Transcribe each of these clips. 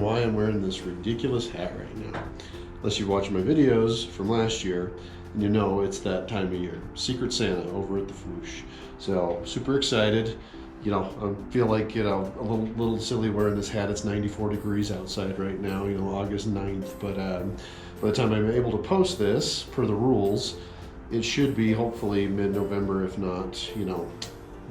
why I'm wearing this ridiculous hat right now. Unless you watch my videos from last year, and you know it's that time of year. Secret Santa over at the Fwoosh. So super excited. You know, I feel like, you know, a little silly wearing this hat. It's 94 degrees outside right now, you know, August 9th. But by the time I'm able to post this, per the rules, it should be hopefully mid-November, if not, you know,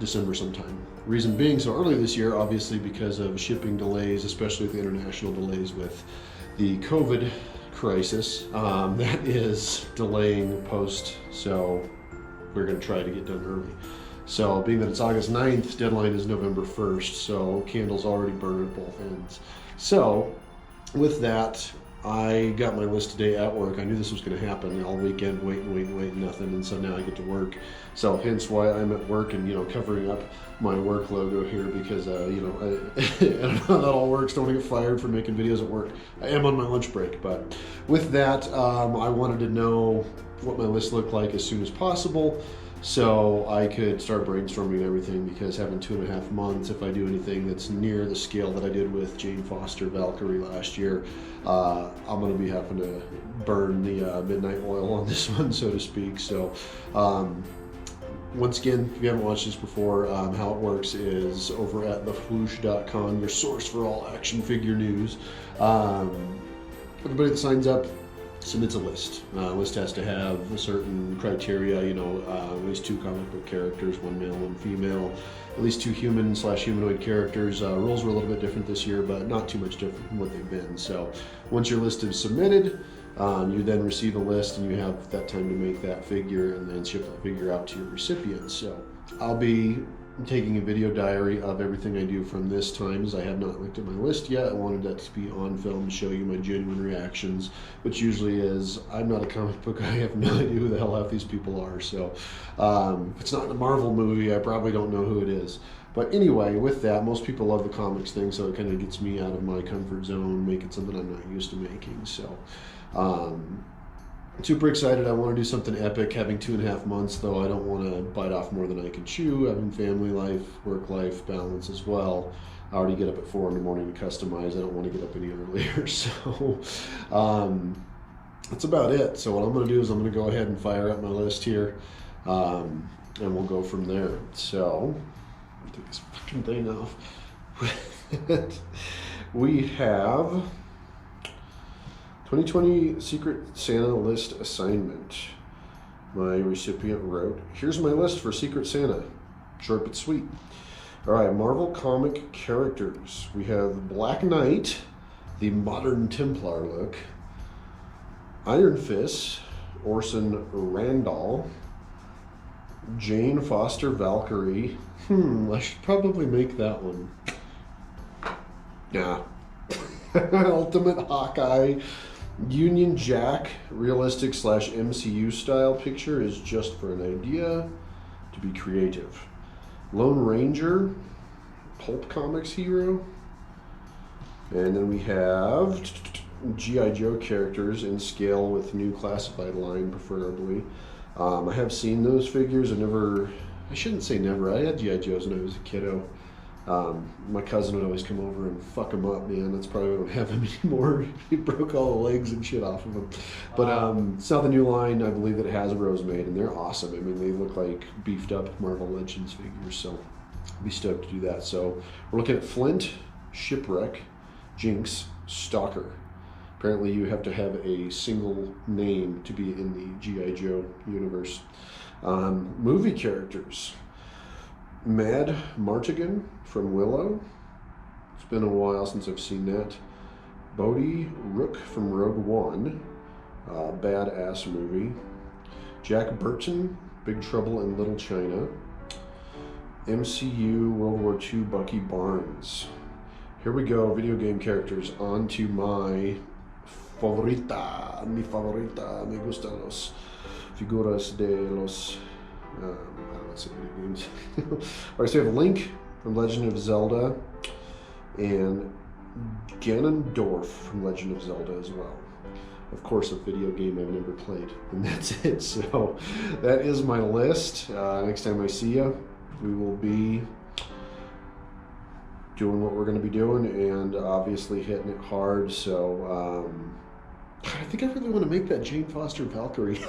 December sometime. Reason being so early this year, obviously because of shipping delays, especially with the international delays with the COVID crisis. That is delaying post, so we're gonna try to get done early. So being that it's August 9th, deadline is November 1st, so candles already burn at both ends. So with that, I got my list today at work. I knew this was going to happen all weekend, wait, nothing, and so now I get to work. So hence why I'm at work and, you know, covering up my work logo here because, you know, I don't know how that all works. Don't want to get fired for making videos at work. I am on my lunch break, but with that, I wanted to know what my list looked like as soon as possible, so I could start brainstorming everything, because having 2.5 months, if I do anything that's near the scale that I did with Jane Foster Valkyrie last year, I'm going to be having to burn the midnight oil on this one, so to speak. So once again, if you haven't watched this before, how it works is over at thefwoosh.com, your source for all action figure news. Everybody that signs up submits a list. List has to have a certain criteria, you know, at least 2 comic book characters, 1 male, 1 female, at least 2 human/humanoid characters. Rules were a little bit different this year, but not too much different from what they've been. So once your list is submitted, you then receive a list and you have that time to make that figure and then ship that figure out to your recipients. So I'll be taking a video diary of everything I do from this time, as I have not looked at my list yet. I wanted that to be on film to show you my genuine reactions, which usually is, I'm not a comic book guy, I have no idea who the hell half these people are. So if it's not in a Marvel movie, I probably don't know who it is. But anyway, with that, most people love the comics thing, so it kind of gets me out of my comfort zone, making something I'm not used to making. So super excited. I want to do something epic. Having 2.5 months, though, I don't want to bite off more than I can chew. Having family life, work life balance as well. I already get up at 4 in the morning to customize. I don't want to get up any earlier. So that's about it. So what I'm going to do is I'm going to go ahead and fire up my list here, and we'll go from there. So I'll take this fucking thing off. We have 2020 Secret Santa list assignment. My recipient wrote, "Here's my list for Secret Santa. Short but sweet." All right, Marvel comic characters. We have Black Knight, the modern Templar look. Iron Fist, Orson Randall. Jane Foster Valkyrie. I should probably make that one. Nah. Ultimate Hawkeye. Union Jack, realistic / MCU style picture is just for an idea, to be creative. Lone Ranger, Pulp Comics hero. And then we have G.I. Joe characters in scale with new classified line, preferably. I have seen those figures. I shouldn't say never. I had G.I. Joes when I was a kiddo. My cousin would always come over and fuck them up, man. That's probably why I don't have him anymore. He broke all the legs and shit off of him. But it's not the new line, I believe, that Hasbro's made, and they're awesome. I mean, they look like beefed up Marvel Legends figures, so I'll be stoked to do that. So we're looking at Flint, Shipwreck, Jinx, Stalker. Apparently you have to have a single name to be in the G.I. Joe universe. Movie characters. Mad Martigan from Willow. It's been a while since I've seen that. Bodhi Rook from Rogue One. Badass movie. Jack Burton, Big Trouble in Little China. MCU World War II Bucky Barnes. Here we go, video game characters. On to my favorita. Mi favorita. Me gustan los figuras de los... I don't know, say video games. Alright, so we have Link from Legend of Zelda and Ganondorf from Legend of Zelda as well. Of course, a video game I've never played, and that's it. So that is my list. Next time I see you, we will be doing what we're going to be doing and obviously hitting it hard. So I think I really want to make that Jane Foster Valkyrie.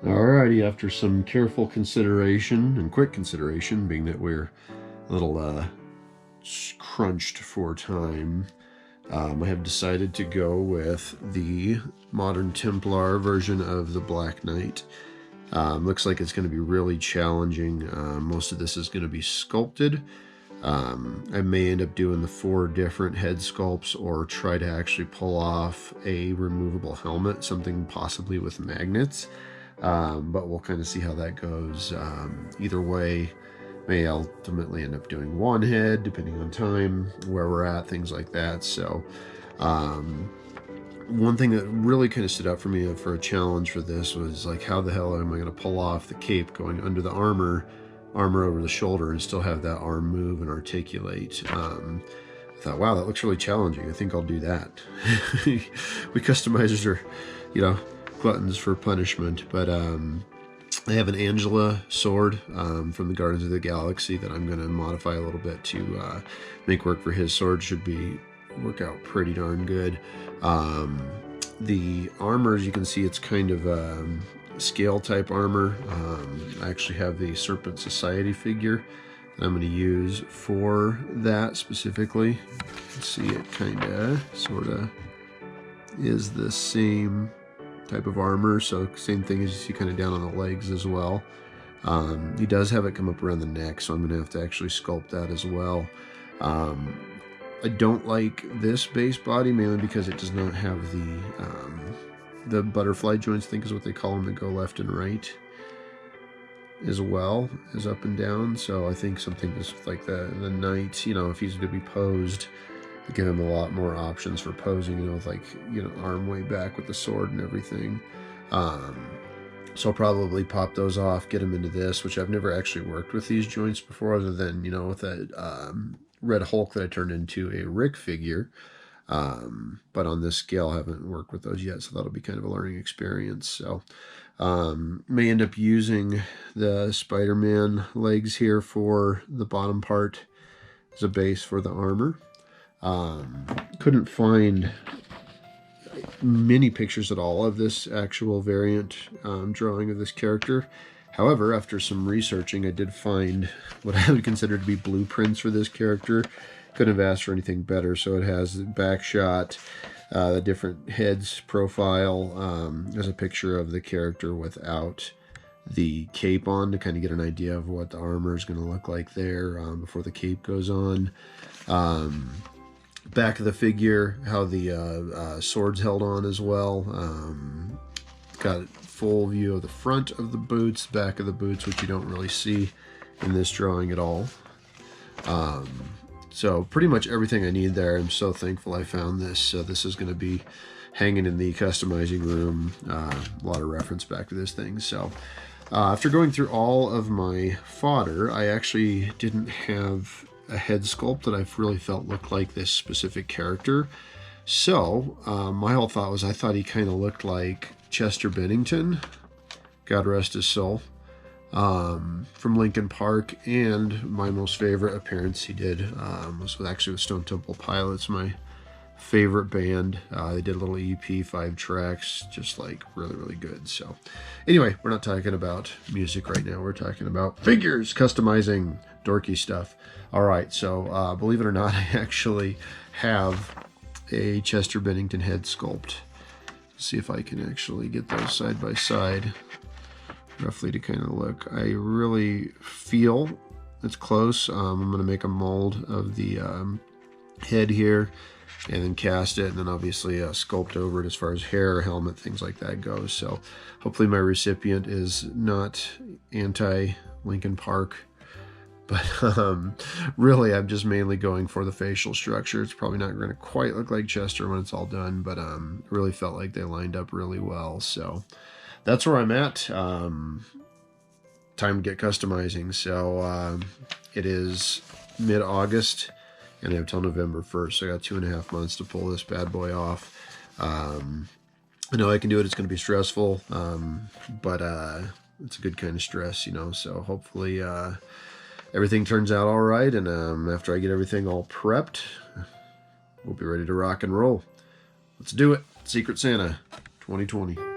Alrighty, after some careful consideration and quick consideration, being that we're a little crunched for time, I have decided to go with the Modern Templar version of the Black Knight. Looks like it's going to be really challenging. Most of this is going to be sculpted. I may end up doing the 4 different head sculpts or try to actually pull off a removable helmet, something possibly with magnets. But we'll kind of see how that goes. Either way, may ultimately end up doing 1 head, depending on time, where we're at, things like that. So, one thing that really kind of stood out for me for a challenge for this was like, how the hell am I going to pull off the cape going under the armor over the shoulder and still have that arm move and articulate? I thought, wow, that looks really challenging. I think I'll do that. We customizers are, gluttons for punishment, but I have an Angela sword from the Guardians of the Galaxy that I'm going to modify a little bit to make work for his sword. Should work out pretty darn good. The armor, as you can see, it's kind of scale type armor. I actually have the Serpent Society figure that I'm going to use for that specifically. You can see it kind of sort of is the same type of armor, so same thing as you see kind of down on the legs as well. He does have it come up around the neck, so I'm going to have to actually sculpt that as well. I don't like this base body, mainly because it does not have the butterfly joints, I think is what they call them, that go left and right, as well as up and down. So I think something just like the knight, if he's going to be posed, give him a lot more options for posing, with arm way back with the sword and everything. So I'll probably pop those off, get him into this, which I've never actually worked with these joints before, other than, with that Red Hulk that I turned into a Rick figure. But on this scale, I haven't worked with those yet, so that'll be kind of a learning experience. So may end up using the Spider-Man legs here for the bottom part as a base for the armor. Couldn't find many pictures at all of this actual variant drawing of this character. However, after some researching, I did find what I would consider to be blueprints for this character. Couldn't have asked for anything better. So it has the back shot, the different heads profile. There's a picture of the character without the cape on to kind of get an idea of what the armor is going to look like there before the cape goes on. Back of the figure, how the sword's held on as well. Got full view of the front of the boots, back of the boots, which you don't really see in this drawing at all. So pretty much everything I need there. I'm so thankful I found this. So this is going to be hanging in the customizing room. A lot of reference back to this thing. So after going through all of my fodder, I actually didn't have a head sculpt that I really felt looked like this specific character. So my whole thought was, I thought he kind of looked like Chester Bennington, God rest his soul, from Linkin Park. And my most favorite appearance he did was actually with Stone Temple Pilots, my favorite band. They did a little EP, 5 tracks, just like really, really good. So anyway, we're not talking about music right now. We're talking about figures, customizing, dorky stuff. All right, so believe it or not, I actually have a Chester Bennington head sculpt. Let's see if I can actually get those side by side roughly to kind of look. I really feel it's close. I'm going to make a mold of the head here and then cast it, and then obviously sculpt over it as far as hair, helmet, things like that goes. So hopefully my recipient is not anti-Linkin Park. But really, I'm just mainly going for the facial structure. It's probably not going to quite look like Chester when it's all done, but really felt like they lined up really well. So that's where I'm at. Time to get customizing. So it is mid-August, and I have till November 1st. So I got 2.5 months to pull this bad boy off. I know I can do it. It's going to be stressful, but it's a good kind of stress, So hopefully everything turns out all right, and after I get everything all prepped, we'll be ready to rock and roll. Let's do it. Secret Santa 2020.